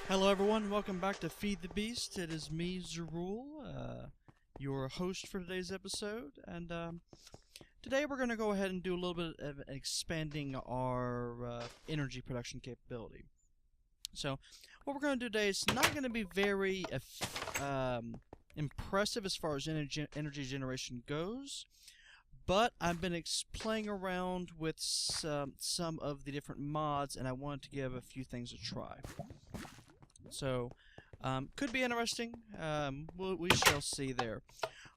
Hello everyone, welcome back to Feed the Beast. It is me, Zerul, your host for today's episode, and today we're going to go ahead and do a little bit of expanding our energy production capability. So, what we're going to do today is not going to be very impressive as far as energy generation goes, but I've been playing around with some of the different mods, and I wanted to give a few things a try. So, could be interesting. We shall see there.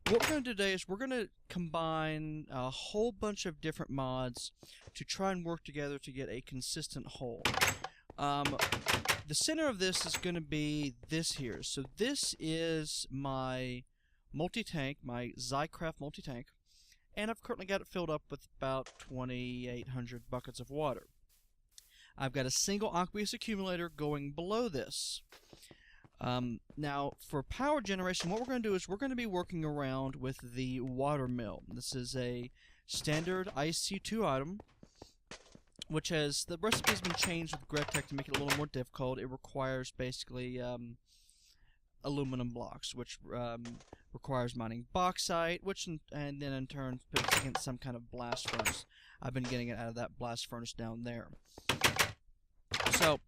What we're going to do today is we're going to combine a whole bunch of different mods to try and work together to get a consistent whole. The center of this is going to be this here. So this is my multi-tank, my Zycraft multi-tank, and I've currently got it filled up with about 2,800 buckets of water. I've got a single aqueous accumulator going below this. Now, for power generation, what we're going to do is we're going to be working around with the water mill. This is a standard IC2 item, which has, the recipe's been changed with GredTech to make it a little more difficult. It requires basically aluminum blocks, which requires mining bauxite, and then in turn puts it against some kind of blast furnace. I've been getting it out of that blast furnace down there. So,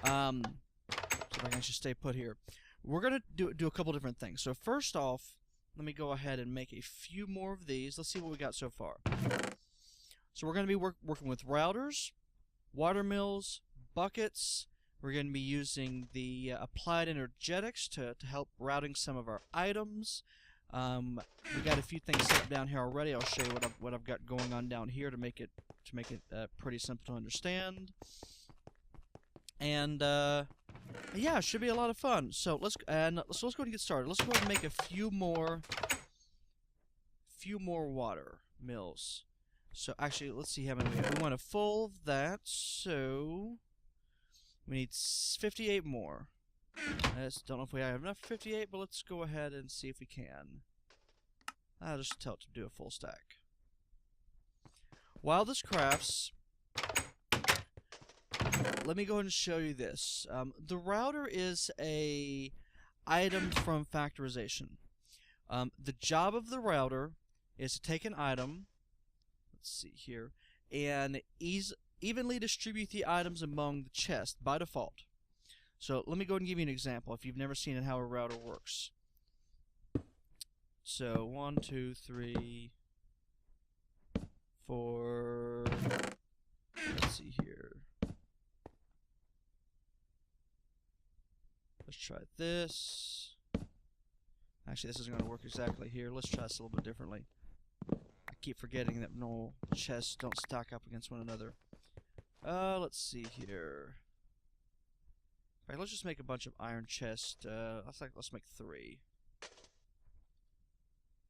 I can just stay put here. We're going to do a couple different things. So first off, let me go ahead and make a few more of these. Let's see what we got so far. So we're going to be working with routers, water mills, buckets. We're going to be using the applied energetics to help routing some of our items. We got a few things set up down here already. I'll show you what I've got going on down here to make it pretty simple to understand. And yeah, it should be a lot of fun. So let's go ahead and get started. Let's go ahead and make a few more water mills. So actually, let's see how many we have. We want a full of that, so we need 58 more. I just don't know if we have enough for 58, but let's go ahead and see if we can. I'll just tell it to do a full stack. While this crafts, let me go ahead and show you this. The router is a item from factorization. The job of the router is to take an item, let's see here, and evenly distribute the items among the chest by default. So let me go ahead and give you an example if you've never seen how a router works. So 1, 2, 3, 4. Let's see here. Let's try this. Actually, this isn't going to work exactly here. Let's try this a little bit differently. I keep forgetting that no chests don't stack up against one another. Let's see here. Alright, let's just make a bunch of iron chests. Let's make 3.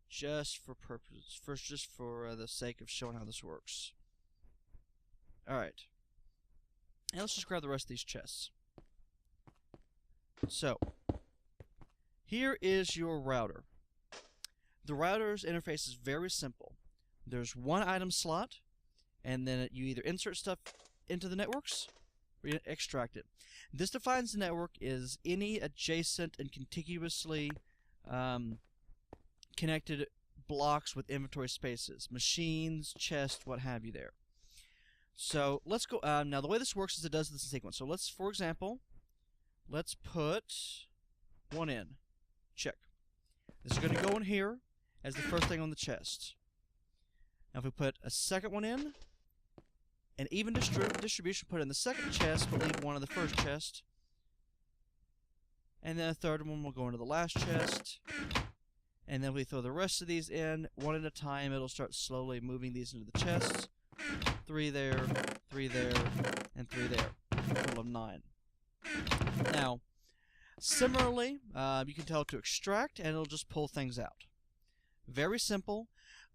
Just for the sake of showing how this works. Alright. And let's just grab the rest of these chests. So, here is your router. The router's interface is very simple. There's one item slot, and then you either insert stuff into the networks, or you extract it. This defines the network as any adjacent and contiguously connected blocks with inventory spaces, machines, chests, what have you there. So, let's go, now the way this works is it does this in sequence. So let's, for example, let's put one in. Check. This is going to go in here as the first thing on the chest. Now if we put a second one in, an even distribution, put in the second chest, but leave one in the first chest. And then a third one will go into the last chest. And then we throw the rest of these in, one at a time. It'll start slowly moving these into the chests. 3 there, 3 there, and 3 there. A total of 9. Now, similarly, you can tell it to extract, and it'll just pull things out. Very simple.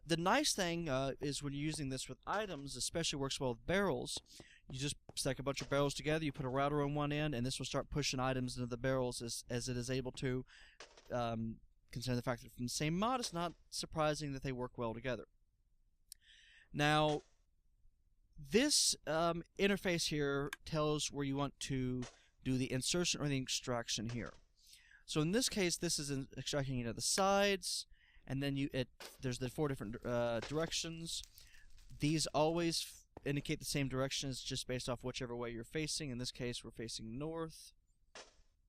The nice thing is when you're using this with items, especially works well with barrels, you just stack a bunch of barrels together, you put a router on one end, and this will start pushing items into the barrels as it is able to. Considering the fact that from the same mod, it's not surprising that they work well together. Now, this interface here tells where you want to do the insertion or the extraction here. So in this case, this is extracting into the sides, and then there's the 4 different directions. These always indicate the same directions just based off whichever way you're facing. In this case, we're facing north.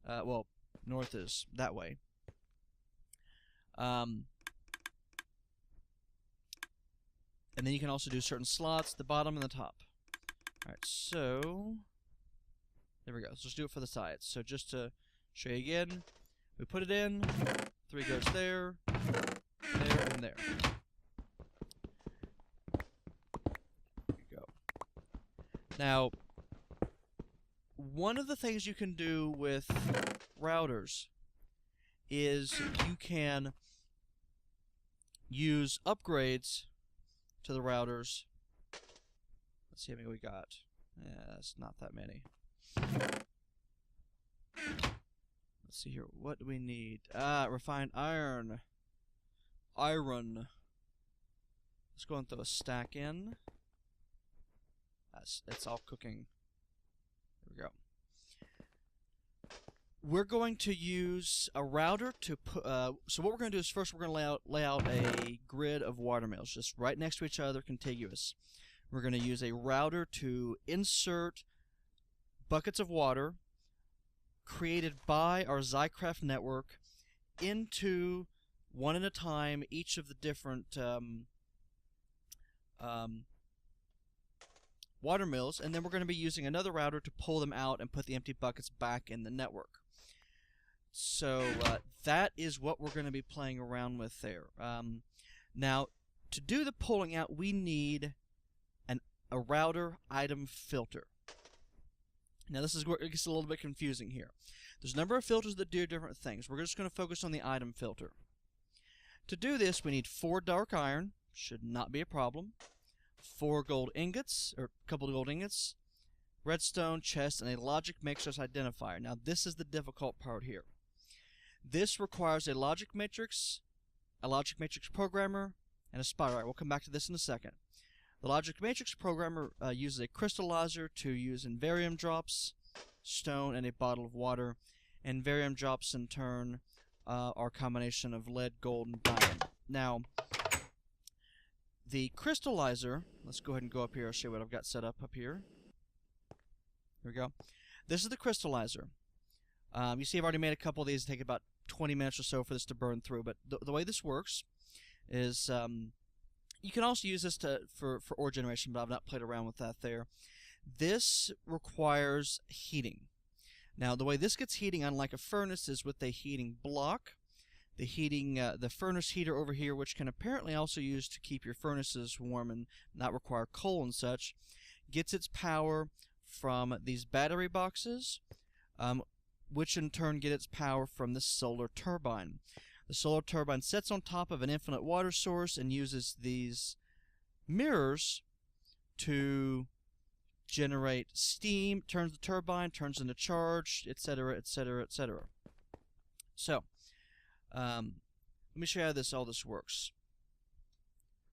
Well, north is that way. And then you can also do certain slots, the bottom and the top. Alright, so there we go. So let's do it for the sides. So just to show you again, we put it in, 3 goes there, there, and there. There you go. Now, one of the things you can do with routers is you can use upgrades to the routers. Let's see how many we got. Yeah, it's not that many. Let's see here. What do we need? Refined iron. Iron. Let's go and throw a stack in. It's all cooking. There we go. We're going to use a router to put. So what we're going to do is first we're going to lay out a grid of water mills just right next to each other, contiguous. We're going to use a router to insert buckets of water created by our Zycraft network into, one at a time, each of the different water mills, and then we're going to be using another router to pull them out and put the empty buckets back in the network. So that is what we're going to be playing around with there. Now, to do the pulling out, we need a router item filter. Now, this is where it gets a little bit confusing here. There's a number of filters that do different things. We're just going to focus on the item filter. To do this, we need 4 dark iron. Should not be a problem. 4 gold ingots, or a couple of gold ingots, redstone, chest, and a logic matrix identifier. Now, this is the difficult part here. This requires a logic matrix programmer, and a spider. Right, we'll come back to this in a second. The logic matrix programmer uses a crystallizer to use invarium drops, stone, and a bottle of water. Invarium drops, in turn, are a combination of lead, gold, and diamond. Now, the crystallizer, let's go ahead and go up here. I'll show you what I've got set up here. Here we go. This is the crystallizer. You see I've already made a couple of these. It'll take about 20 minutes or so for this to burn through. But the way this works is you can also use this for ore generation, but I've not played around with that there. This requires heating. Now, the way this gets heating, unlike a furnace, is with a heating block. The furnace heater over here, which can apparently also use to keep your furnaces warm and not require coal and such, gets its power from these battery boxes, which in turn get its power from the solar turbine. The solar turbine sits on top of an infinite water source and uses these mirrors to generate steam, turns the turbine, turns into charge, etc., etc., etc. So, let me show you how all this works.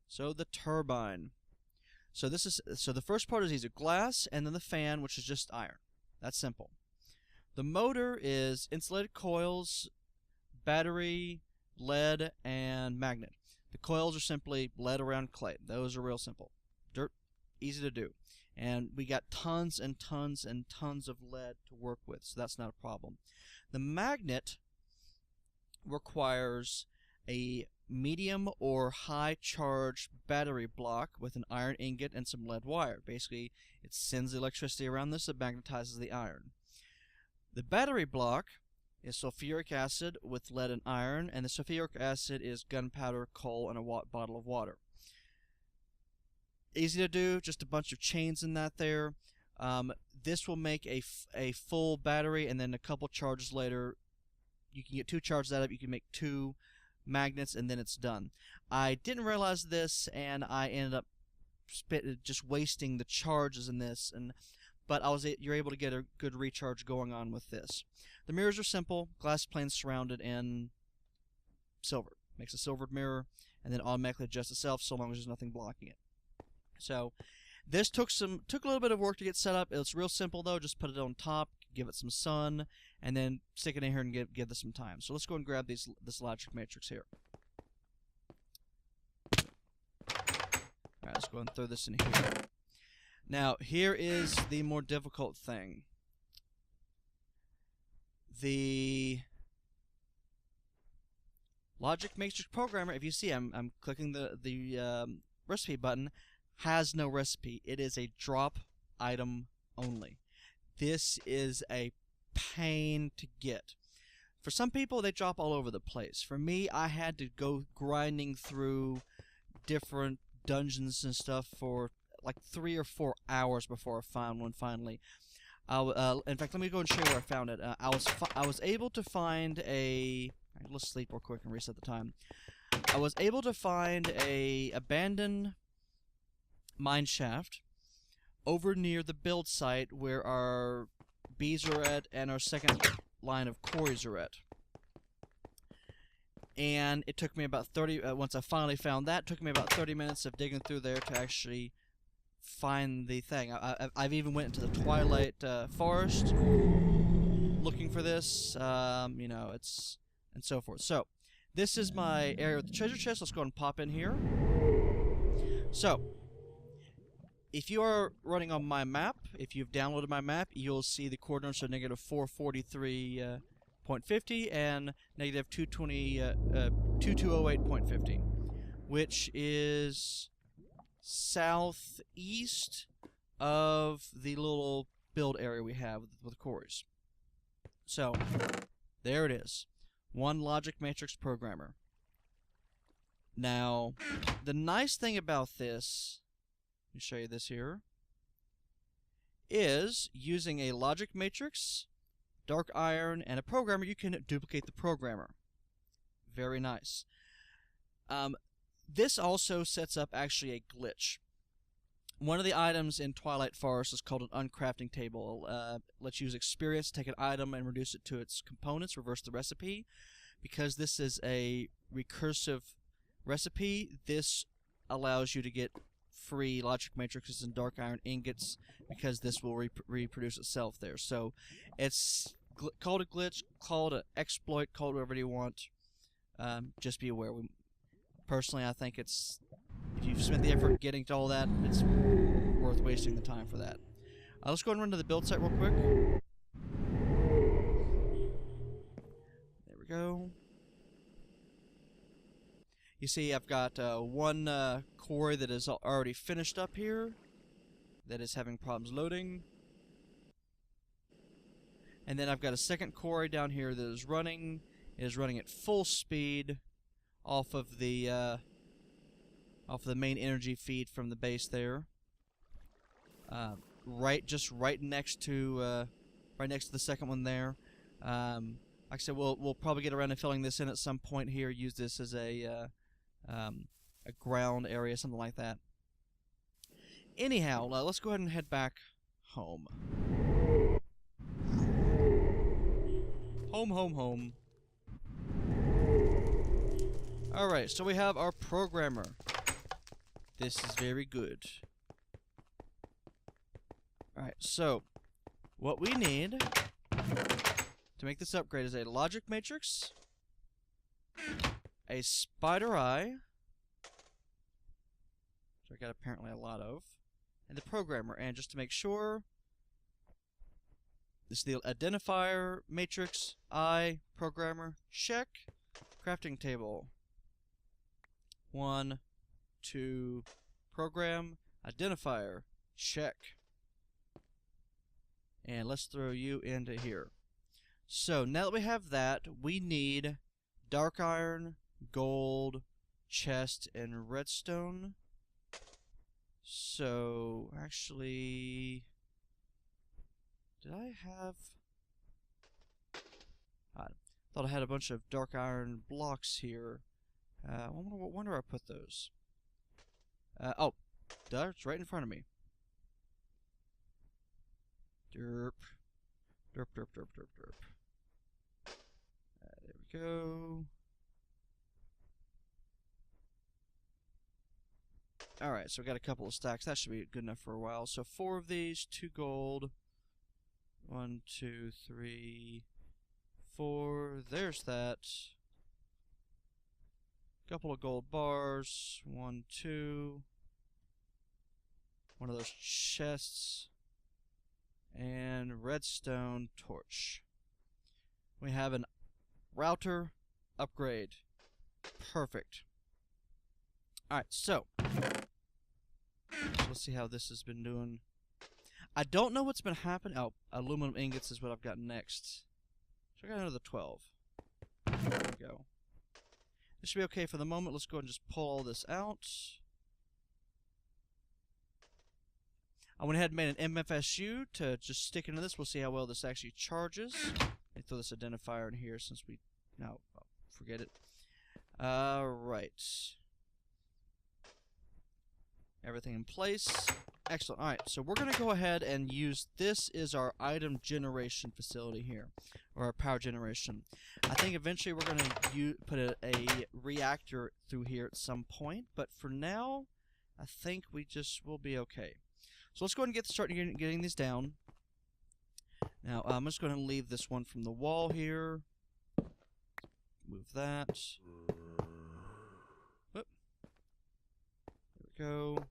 So the turbine. So the first part is either glass, and then the fan, which is just iron. That's simple. The motor is insulated coils, battery, lead, and magnet. The coils are simply lead around clay. Those are real simple. Dirt, easy to do. And we got tons and tons and tons of lead to work with, so that's not a problem. The magnet requires a medium or high charge battery block with an iron ingot and some lead wire. Basically, it sends the electricity around this, it magnetizes the iron. The battery block is sulfuric acid with lead and iron, and the sulfuric acid is gunpowder, coal, and a bottle of water. Easy to do, just a bunch of chains in that there. This will make a full battery, and then a couple charges later, you can get 2 charges out of it. You can make 2 magnets, and then it's done. I didn't realize this, and I ended up just wasting the charges in this, but you're able to get a good recharge going on with this. The mirrors are simple, glass planes surrounded in silver. Makes a silvered mirror, and then automatically adjusts itself so long as there's nothing blocking it. So this took a little bit of work to get set up. It's real simple though. Just put it on top, give it some sun, and then stick it in here and give this some time. So let's go and grab this logic matrix here. Alright, let's go and throw this in here. Now, here is the more difficult thing. The logic matrix programmer, if you see, I'm clicking the recipe button, has no recipe. It is a drop item only. This is a pain to get. For some people, they drop all over the place. For me, I had to go grinding through different dungeons and stuff for like 3 or 4 hours before I found one finally. In fact, let me go and show you where I found it. I was able to find a... Let's sleep real quick and reset the time. I was able to find a abandoned mine shaft over near the build site where our bees are at and our second line of quarries are at. And it took me about 30, once I finally found that, it took me about 30 minutes of digging through there to actually find the thing. I've even went into the Twilight Forest looking for this, you know, and so forth. So, this is my area with the treasure chest. Let's go and pop in here. So, if you are running on my map, if you've downloaded my map, you'll see the coordinates are negative 443.50 and negative 2208.50, which is southeast of the little build area we have with quarries. So, there it is. One logic matrix programmer. Now, the nice thing about this, let me show you this here, is using a logic matrix, dark iron, and a programmer, you can duplicate the programmer. Very nice. This also sets up actually a glitch. One of the items in Twilight Forest is called an uncrafting table. Let's use experience, take an item and reduce it to its components, reverse the recipe. Because this is a recursive recipe, this allows you to get free logic matrices and dark iron ingots because this will reproduce itself there. So it's called a glitch, called an exploit, call it whatever you want. Just be aware. Personally, I think it's, if you've spent the effort getting to all that, it's worth wasting the time for that. Let's go and run to the build site real quick. There we go. You see, I've got one quarry that is already finished up here that is having problems loading. And then I've got a second quarry down here that is running. It is running at full speed off of the main energy feed from the base there. Just right next to the second one there. Like I said, we'll probably get around to filling this in at some point here. Use this as a ground area, something like that. Anyhow, let's go ahead and head back home. Home. Alright, so we have our programmer. This is very good. Alright, so what we need to make this upgrade is a logic matrix, a spider eye, which I got apparently a lot of, and the programmer. And just to make sure, this is the identifier, matrix, eye, programmer, check, crafting table. 1, 2, program, identifier, check. And let's throw you into here. So now that we have that, we need dark iron, gold, chest, and redstone. So, actually, did I have... I thought I had a bunch of dark iron blocks here. I wonder where I put those. Oh, duh, it's right in front of me. Derp. There we go. Alright, so we got a couple of stacks. That should be good enough for a while. So 4 of these, 2 gold, 1, 2, 3, 4. There's that. Couple of gold bars. 1, 2. One of those chests. And redstone torch. We have an router upgrade. Perfect. Alright, so let's see how this has been doing. I don't know what's been happening. Oh, aluminum ingots is what I've got next. So I got another 12. There we go. This should be okay for the moment. Let's go ahead and just pull all this out. I went ahead and made an MFSU to just stick into this. We'll see how well this actually charges. Let me throw this identifier in here since we... No, forget it. Right. Everything in place. Excellent. Alright, so we're going to go ahead and use... This is our item generation facility here. Or our power generation. I think eventually we're going to put a reactor through here at some point. But for now, I think we just will be okay. So let's go ahead and start getting these down. Now, I'm just going to leave this one from the wall here. Move that. Whoop. There we go.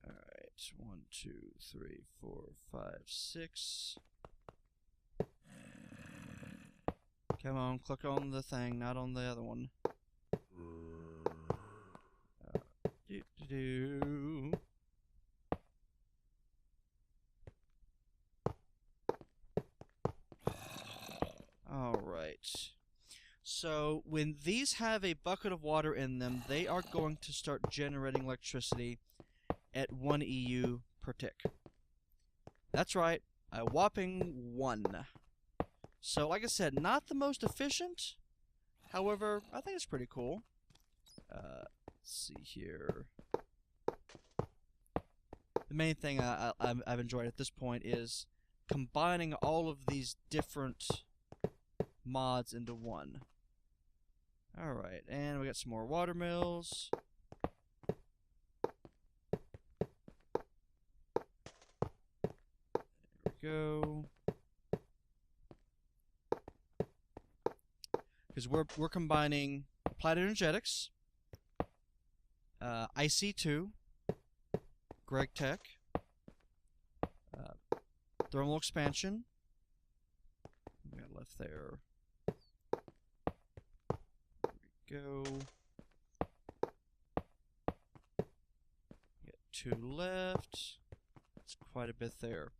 Alright, 1, 2, 3, 4, 5, 6. Come on, click on the thing, not on the other one. Alright. So, when these have a bucket of water in them, they are going to start generating electricity at 1 EU per tick. That's right, a whopping 1. So, like I said, not the most efficient. However, I think it's pretty cool. Let's see here. The main thing I've enjoyed at this point is combining all of these different mods into one. Alright, and we got some more water mills. There we go. Because we're combining applied energetics, IC2, Greg Tech, thermal expansion. We got left there. There we go. We got 2 left. That's quite a bit there.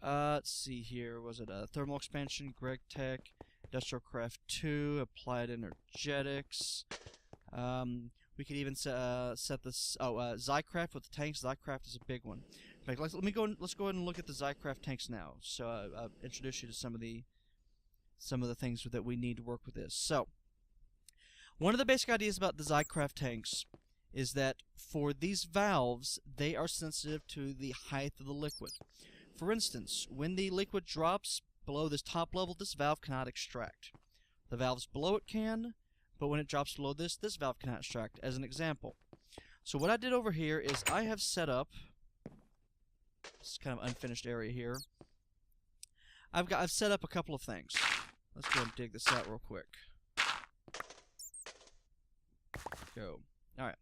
Let's see here. Was it thermal expansion, Greg Tech, Industrial Craft 2, applied energetics. We could even set this. Oh, Zycraft with the tanks. Zycraft is a big one. In fact, let's go ahead and look at the Zycraft tanks now. So I'll introduce you to some of the things that we need to work with this. So one of the basic ideas about the Zycraft tanks is that for these valves, they are sensitive to the height of the liquid. For instance, when the liquid drops below this top level, this valve cannot extract. The valves below it can, but when it drops below this valve cannot extract, as an example. So what I did over here is I have set up this kind of unfinished area here. I've set up a couple of things. Let's go and dig this out real quick. Go. Alright.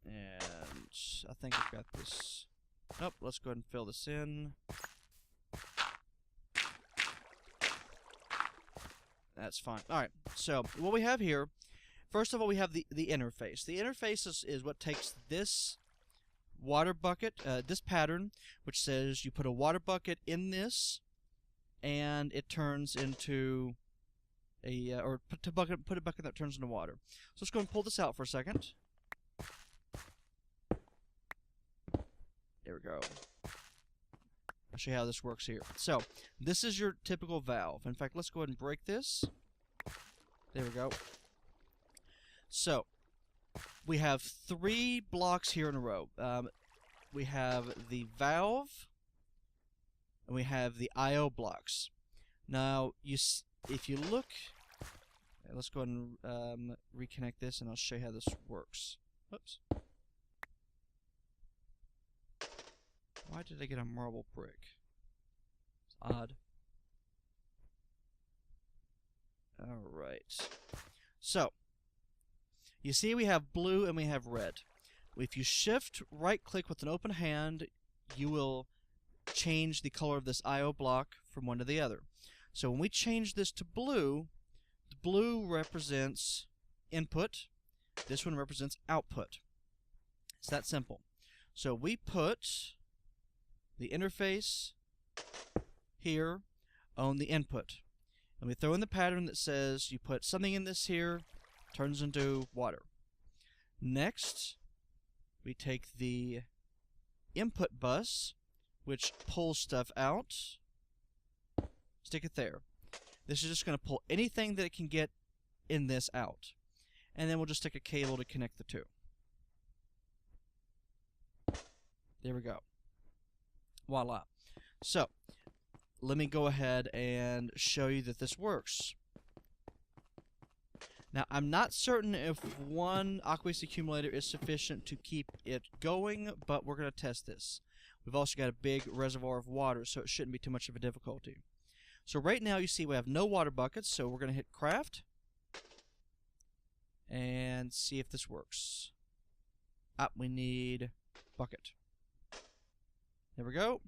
And I think I've got this. Nope, let's go ahead and fill this in. That's fine. Alright, so what we have here, first of all, we have the interface. The interface is what takes this water bucket, this pattern, which says you put a water bucket in this, and it turns into a, or put a bucket that turns into water. So let's go and pull this out for a second. There we go. I'll show you how this works here. So, this is your typical valve. In fact, let's go ahead and break this. There we go. So, we have 3 blocks here in a row. We have the valve, and we have the I/O blocks. Now, if you look, Okay, let's go ahead and reconnect this, and I'll show you how this works. Oops. Why did I get a marble brick? It's odd. Alright. So, you see we have blue and we have red. If you shift right-click with an open hand, you will change the color of this IO block from one to the other. So when we change this to blue, the blue represents input, this one represents output. It's that simple. So we put the interface here on the input. And we throw in the pattern that says you put something in this here, turns into water. Next, we take the input bus, which pulls stuff out, stick it there. This is just going to pull anything that it can get in this out. And then we'll just stick a cable to connect the two. There we go. Voila. So, let me go ahead and show you that this works. Now, I'm not certain if one aqueous accumulator is sufficient to keep it going, but we're going to test this. We've also got a big reservoir of water, so it shouldn't be too much of a difficulty. So right now, you see we have no water buckets, so we're going to hit craft and see if this works. We need bucket. There we go.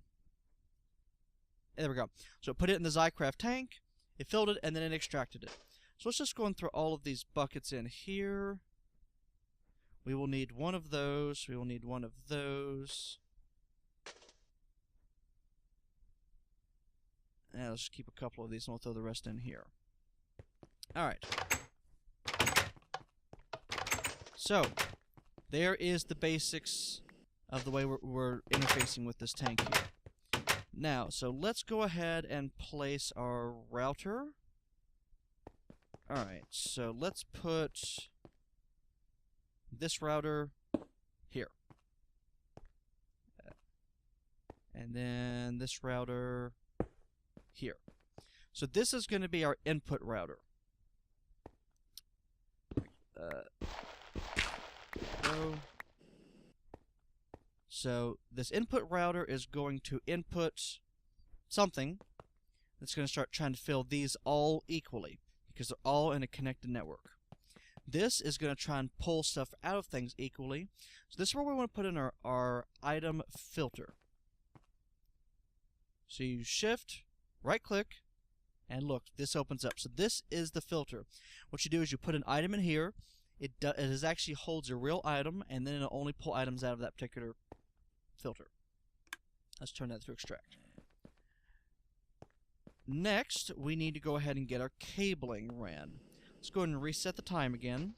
There we go. So put it in the Zycraft tank, it filled it, and then it extracted it. So let's just go and throw all of these buckets in here. We will need one of those. We will need one of those. And let's just keep a couple of these and we'll throw the rest in here. Alright. So, there is the basics of the way we're interfacing with this tank here. Now, so let's go ahead and place our router. Alright, so let's put this router here. And then this router here. So this is going to be our input router. So this input router is going to input something that's going to start trying to fill these all equally, because they're all in a connected network. This is going to try and pull stuff out of things equally. So this is where we want to put in our item filter. So you shift, right click, and look, this opens up. So this is the filter. What you do is you put an item in here. It actually holds a real item, and then it'll only pull items out of that particular filter. Let's turn that to extract. Next, we need to go ahead and get our cabling ran. Let's go ahead and reset the time again,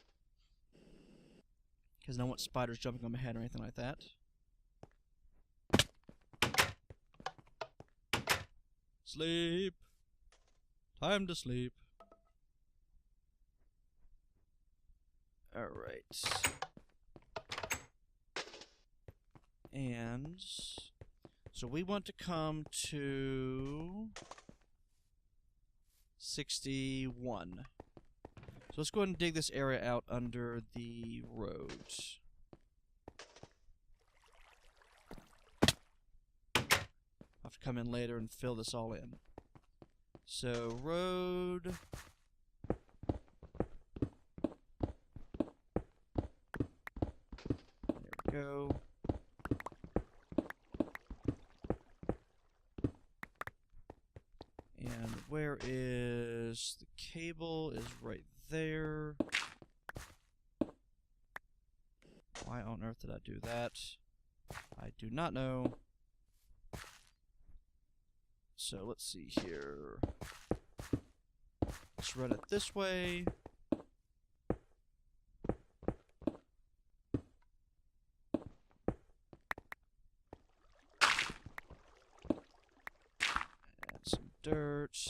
because I don't want spiders jumping on my head or anything like that. Sleep. Time to sleep. Alright. And so we want to come to 61. So let's go ahead and dig this area out under the road. I'll have to come in later and fill this all in. So, road. There we go. And where is the cable? Is right there. Why on earth did I do that? I do not know. So let's see here. Let's run it this way. Add some dirt.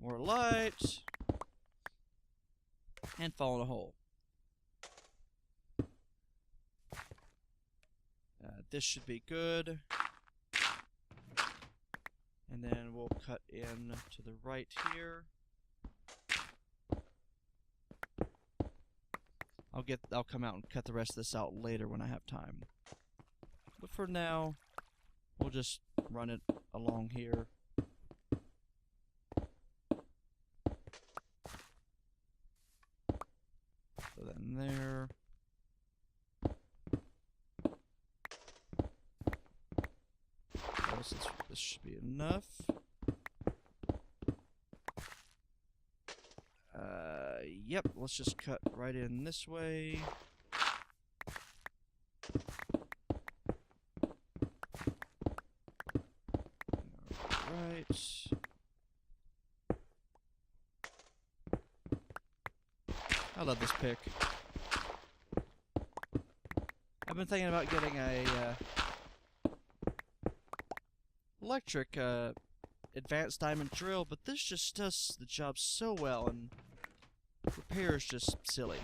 More light. And fall in a hole. This should be good. And then we'll cut in to the right here. I'll come out and cut the rest of this out later when I have time. But for now, we'll just run it along here. So then there. This should be enough. Yep, let's just cut right in this way. Alright. I love this pick. I've been thinking about getting a electric advanced diamond drill, but this just does the job so well, and repair is just silly.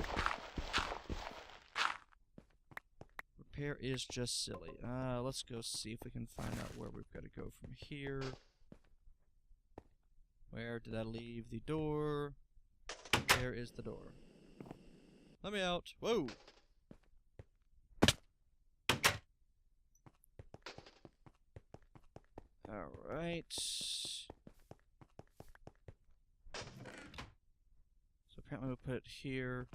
Repair is just silly. Let's go see if we can find out where we've got to go from here. Where did I leave the door? There is the door. Let me out. Whoa! Alright. So apparently we'll put it here.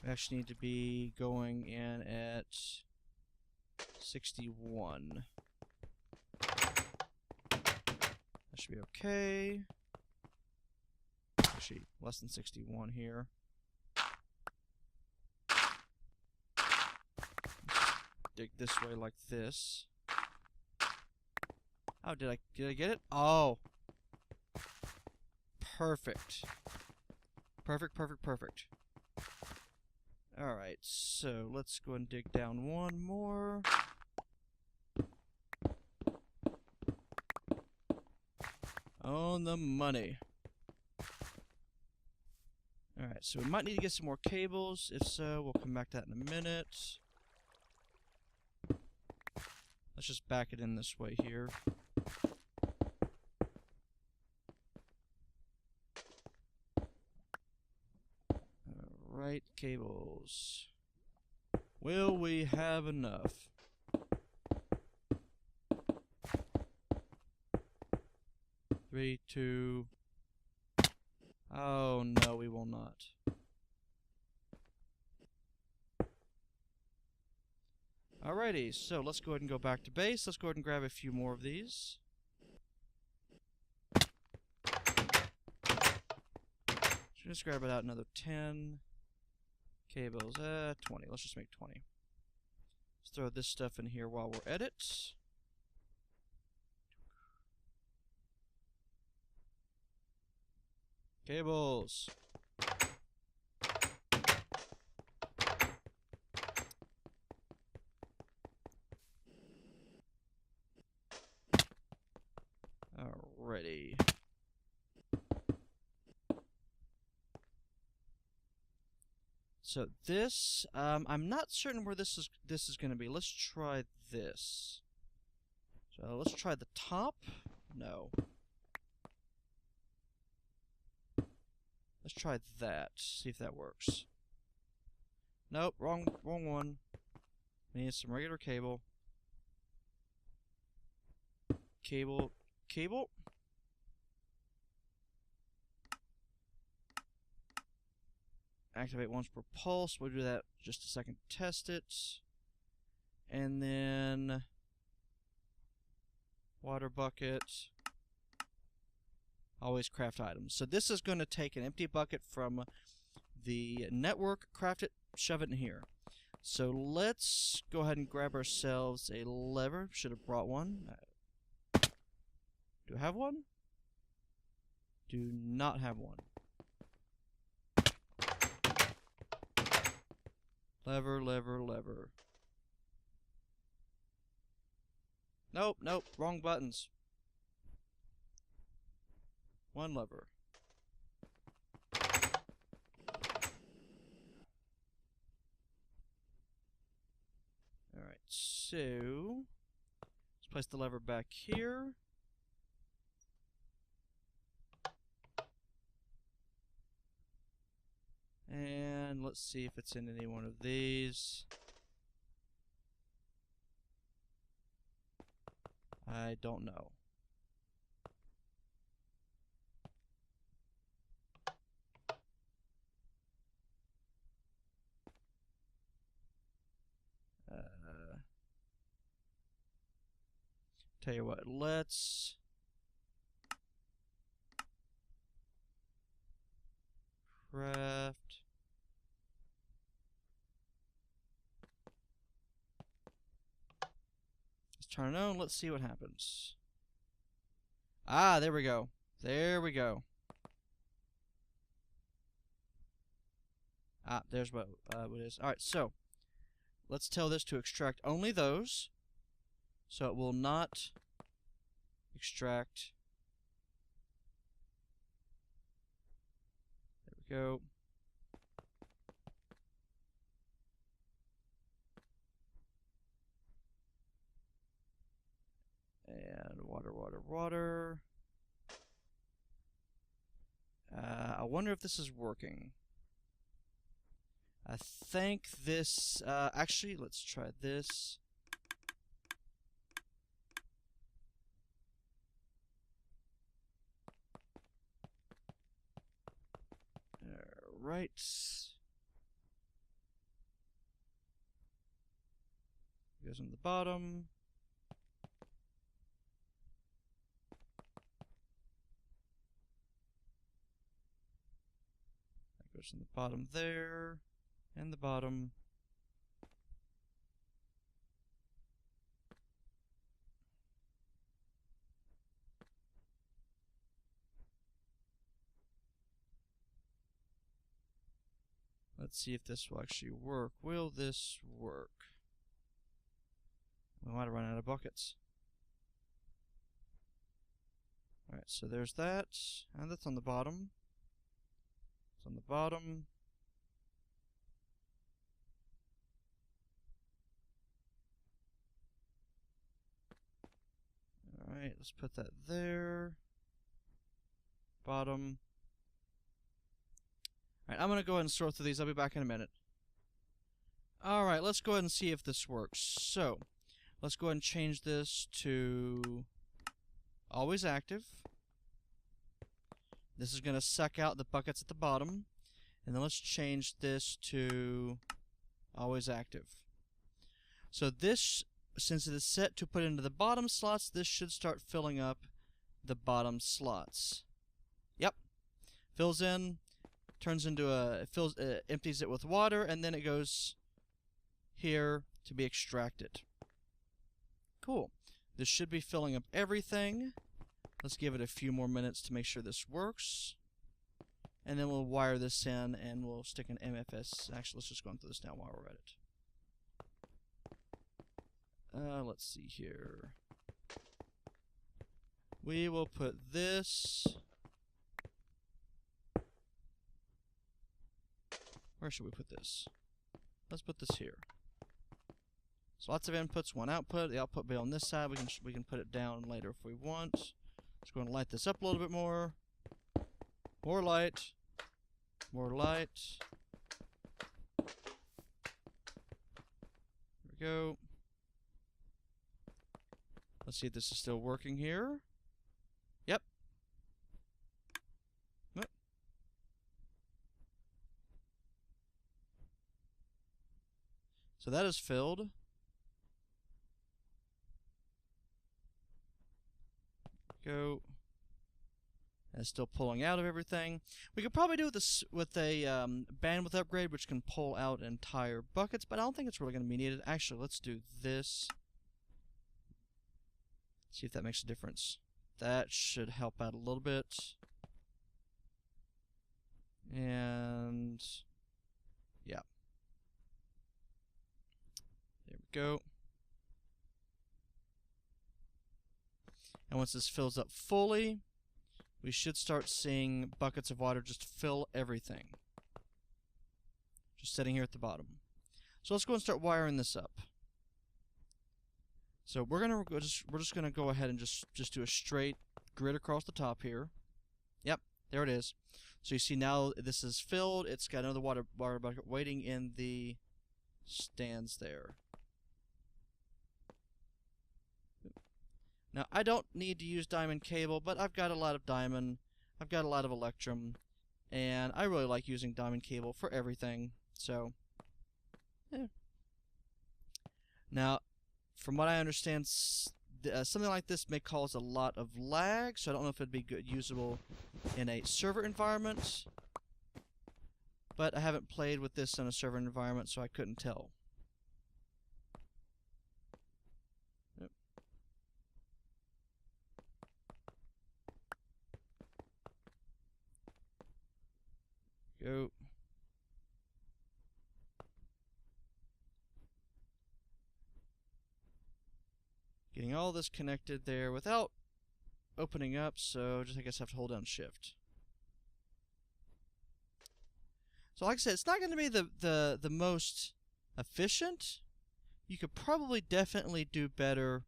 We actually need to be going in at 61. That should be okay. Actually, less than 61 here. Dig this way like this. Oh, did I get it? Oh. Perfect. Perfect. Alright, so let's go and dig down one more. On the money. Alright, so we might need to get some more cables. If so, we'll come back to that in a minute. Let's just back it in this way here. Alright, cables. Will we have enough? Three, two. Oh no, we will not. Alrighty, so let's go ahead and go back to base. Let's go ahead and grab a few more of these. Just grab about another 10 cables. 20. Let's just make 20. Let's throw this stuff in here while we're at it. Cables. Alrighty. So this, I'm not certain where this is going to be. Let's try this. So let's try the top. No. Let's try that. See if that works. Nope, wrong one. We need some regular cable. Cable. Activate once per pulse. We'll do that just a second to test it. And then water bucket. Always craft items. So this is going to take an empty bucket from the network, craft it, shove it in here. So let's go ahead and grab ourselves a lever. Should have brought one. Do I have one? Do not have one. Lever. Nope, wrong buttons. One lever. Alright, so let's place the lever back here. let's see if it's in any one of these. I don't know. Tell you what, let's craft. Let's turn it on. Let's see what happens. Ah, there we go. There we go. Ah, there's what it is. Alright, so let's tell this to extract only those. So it will not extract. There we go. And water, water, water. I wonder if this is working. I think this, actually, let's try this. Alright. Goes on the bottom. That goes in the bottom there. And the bottom. Let's see if this will actually work. Will this work? We might have run out of buckets. Alright, so there's that. And that's on the bottom. It's on the bottom. Alright, let's put that there. Bottom. Alright, I'm going to go ahead and sort through these. I'll be back in a minute. Alright, let's go ahead and see if this works. So, let's go ahead and change this to always active. This is going to suck out the buckets at the bottom. And then let's change this to always active. So this, since it is set to put into the bottom slots, this should start filling up the bottom slots. Yep. Fills in, turns into a, empties it with water, and then it goes here to be extracted. Cool. This should be filling up everything. Let's give it a few more minutes to make sure this works. And then we'll wire this in and we'll stick an MFS. Actually, let's just go through this now while we're at it. Let's see here. We will put this. Where should we put this? Let's put this here. So lots of inputs, one output. The output will be on this side. We can put it down later if we want. Let's go and light this up a little bit more. More light. More light. There we go. Let's see if this is still working here. Yep. Yep. So that is filled. Go. And it's still pulling out of everything. We could probably do this with a bandwidth upgrade, which can pull out entire buckets, but I don't think it's really going to be needed. Actually, let's do this. See if that makes a difference. That should help out a little bit. And yeah. There we go. And once this fills up fully, we should start seeing buckets of water just fill everything. Just sitting here at the bottom. So let's go and start wiring this up. So we're just gonna go ahead and just do a straight grid across the top here. Yep, There it is. So you see now this is filled. It's got another water bucket waiting in the stands there. Now, I don't need to use diamond cable, but I've got a lot of diamond. I've got a lot of electrum. And I really like using diamond cable for everything. So, yeah. Now, from what I understand, something like this may cause a lot of lag, so I don't know if it'd be good usable in a server environment. But I haven't played with this in a server environment, so I couldn't tell. Yep. Go. Getting all this connected there without opening up, so just I guess I have to hold down shift. So like I said, it's not going to be the most efficient. You could probably definitely do better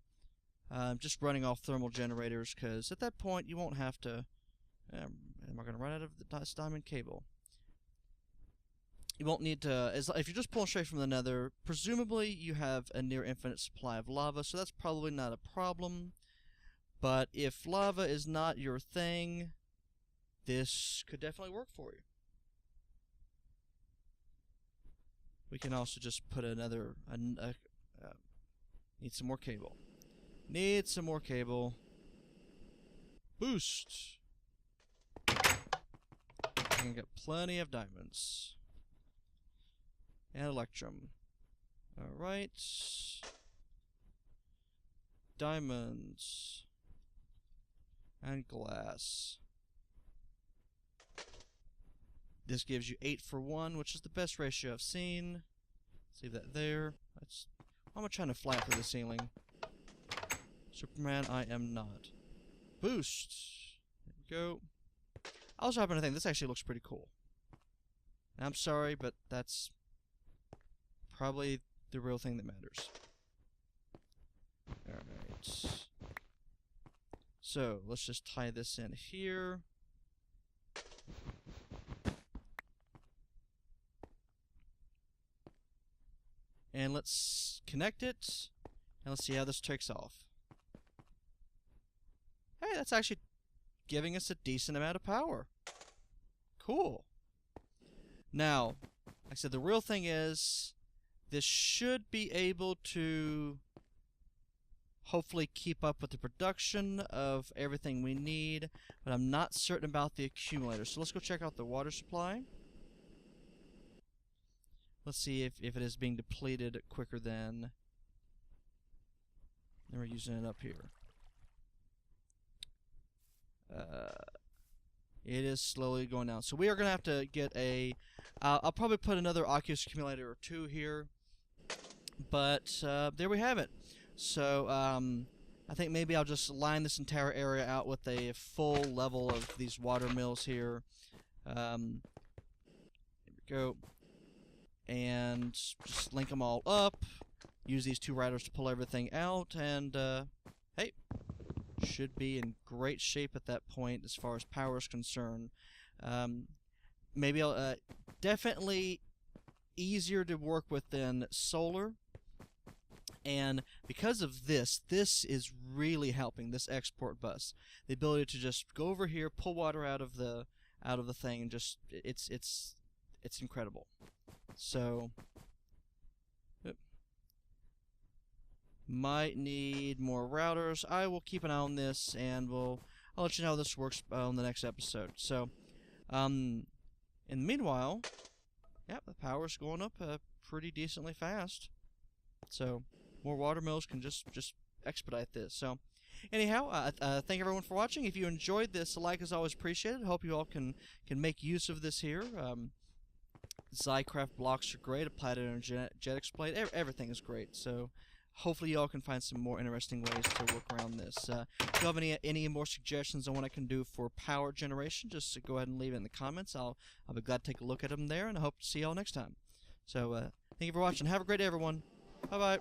just running off thermal generators, because at that point you won't have to... am I going to run out of the diamond cable? You won't need to... if you're just pulling straight from the nether, presumably you have a near infinite supply of lava, so that's probably not a problem. But if lava is not your thing, this could definitely work for you. We can also just put another... need some more cable. Need some more cable. Boost! And get plenty of diamonds. And electrum. Alright. Diamonds. And glass. This gives you 8 for 1, which is the best ratio I've seen. Let's leave that there. Why am I trying to fly up to the ceiling? Superman, I am not. Boost. There we go. I also happen to think this actually looks pretty cool. I'm sorry, but that's probably the real thing that matters. Alright. So, let's just tie this in here. And let's connect it, and let's see how this takes off. Hey, that's actually giving us a decent amount of power. Cool. Now, like I said, the real thing is, this should be able to hopefully keep up with the production of everything we need, but I'm not certain about the accumulator. So let's go check out the water supply. Let's see if it is being depleted quicker than we're using it up here. It is slowly going down. So we are going to have to get a... I'll probably put another Oculus accumulator or 2 here. But there we have it. So I think maybe I'll just line this entire area out with a full level of these water mills here. Here we go. And just link them all up. Use these 2 riders to pull everything out. And hey, should be in great shape at that point as far as power is concerned. Maybe I'll definitely easier to work with than solar. And because of this is really helping this export bus. The ability to just go over here, pull water out of the thing, and just it's incredible. So might need more routers. I will keep an eye on this, and I'll let you know how this works on the next episode. So in the meanwhile, yeah, the power's going up pretty decently fast. So more water mills can just expedite this. So anyhow, thank everyone for watching. If you enjoyed this, a like is always appreciated. Hope you all can make use of this here. Zycraft blocks are great. A platinum energetics plate. Everything is great. So hopefully you all can find some more interesting ways to work around this. If you have any more suggestions on what I can do for power generation, just go ahead and leave it in the comments. I'll be glad to take a look at them there, and I hope to see you all next time. So thank you for watching. Have a great day, everyone. Bye-bye.